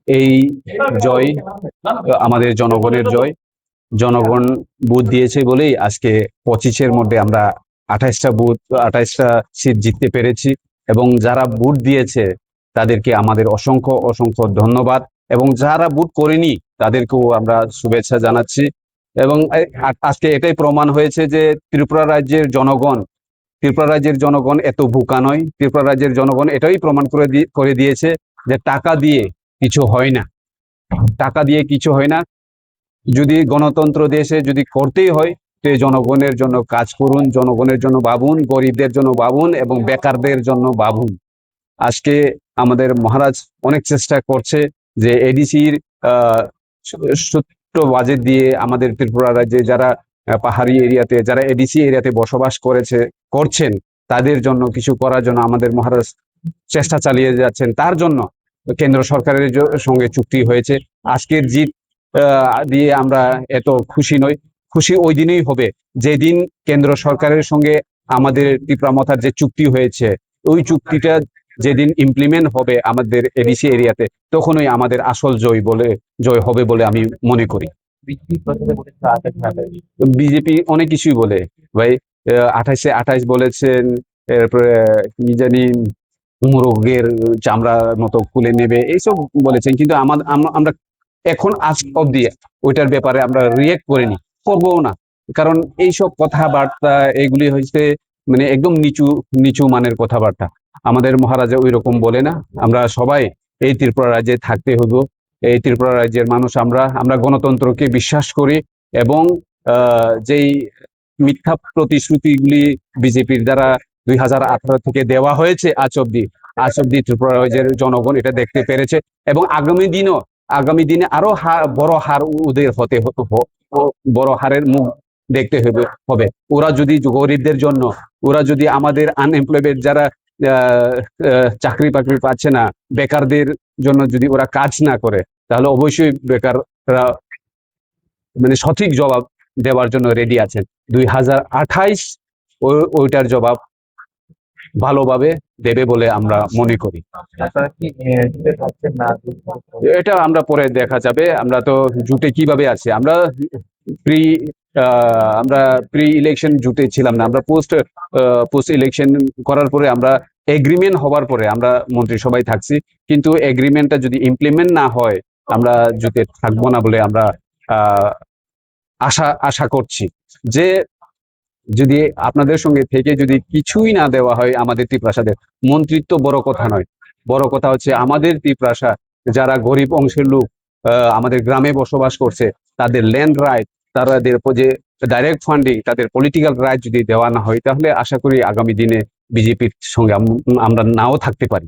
এই জয় আমাদের জনগণের জয়। জনগণ ভোট দিয়েছে বলেই আজকে 25-এর মধ্যে আমরা 28টা সিট জিততে পেরেছি। এবং যারা ভোট দিয়েছে তাদেরকে আমাদের অসংখ্য অসংখ্য ধন্যবাদ, এবং যারা ভোট করেনি তাদেরকেও আমরা শুভেচ্ছা জানাচ্ছি। এবং আজকে এটাই প্রমাণ হয়েছে যে ত্রিপুরা রাজ্যের জনগণ এত বোকা নয়। ত্রিপুরা রাজ্যের জনগণ এটাই প্রমাণ করে দিয়েছে যে টাকা দিয়ে কিছু হয় না। টাকা দিয়ে কিছু হয় না। যদি গণতন্ত্র দেশে যদি করতেই হয়, তো জনগণের জন্য কাজ করুন, জনগণের জন্য ভাবুন, গরিবদের জন্য ভাবুন এবং বেকারদের জন্য ভাবুন। আজকে আমাদের মহারাজ অনেক চেষ্টা করছে যে এডিসির ছোট্ট বাজেট দিয়ে আমাদের ত্রিপুরা রাজ্যে যারা পাহাড়ি এরিয়াতে, যারা এডিসি এরিয়াতে বসবাস করছেন তাদের জন্য কিছু করার জন্য আমাদের মহারাজ চেষ্টা চালিয়ে যাচ্ছেন। তার জন্য কেন্দ্র সরকারের সঙ্গে চুক্তি হয়েছে। আজকের জিত দিয়ে আমরা এত খুশি নই। খুশি ওই দিনেই হবে যেদিন কেন্দ্র সরকারের সঙ্গে আমাদের ত্রিপুরামথার যে চুক্তি হয়েছে, ওই চুক্তিটা যেদিন ইমপ্লিমেন্ট হবে আমাদের এডিসি এরিয়াতে, তখনই আমাদের আসল জয় হবে বলে আমি মনে করি। বিজেপি অনেক কিছুই বলে ভাই, 28-28 বলেছেন, এরপরে কি জানি মোরগের চামড়ার মতো খুলে নেবে, এইসব বলেছেন। কিন্তু আমরা এখন আজ অব্দি ওইটার ব্যাপারে আমরা রিয়েক্ট করিনি, করবো না। কারণ এইসব কথাবার্তা এগুলি হচ্ছে মানে একদম নিচু নিচু মানের কথাবার্তা। আমাদের মহারাজা ওই রকম বলে না। আমরা সবাই এই ত্রিপুরা রাজ্যে থাকতে হবো। এই ত্রিপুরা রাজ্যের মানুষ আমরা গণতন্ত্রকে বিশ্বাস করি। এবং যেই মিথ্যা প্রতিশ্রুতিগুলি বিজেপির দ্বারা 2018 থেকে দেওয়া হয়েছে আজ অব্দি ত্রিপুরা রাজ্যের জনগণ এটা দেখতে পেরেছে। এবং আগামী দিনে আরো বড় হার ওদের বড় হারের মুখ দেখতে হবে। ওরা যদি গরিবদের জন্য, ওরা যদি আমাদের আনএমপ্লয়েড যারা চাকরি বাকরি পাচ্ছে না, বেকারদের জন্য যদি ওরা কাজ না করে, তাহলে অবশ্যই বেকাররা মানে সঠিক জবাব দেওয়ার জন্য রেডি আছেন। 2028 ওইটার জবাব ভালোভাবে দেবে বলে আমরা মনে করি। এটা আমরা পরে দেখা যাবে। আমরা তো জুটে কিভাবে আছে, আমরা প্রি প্রি ইলেকশন জুটে ছিলাম না। আমরা পোস্ট ইলেকশন করার পরে, আমরা এগ্রিমেন্ট হওয়ার পরে আমরা মন্ত্রিসভায় থাকছি। কিন্তু এগ্রিমেন্টটা যদি ইমপ্লিমেন্ট না হয়, আমরা জুটে থাকবো না বলে আমরা আশা করছি। যে যদি আপনাদের সঙ্গে থেকে যদি কিছুই না দেওয়া হয় আমাদের ত্রিপ্রাসাদের, মন্ত্রিত্ব বড় কথা নয়। বড় কথা হচ্ছে আমাদের ত্রিপ্রাসা যারা গরিব অংশের লোক আমাদের গ্রামে বসবাস করছে, তাদের ল্যান্ড রাইট, তাদের যে ডাইরেক্ট ফান্ডিং, তাদের পলিটিক্যাল রাইট যদি দেওয়া না হয়, তাহলে আশা করি আগামী দিনে বিজেপির সঙ্গে আমরা নাও থাকতে পারি।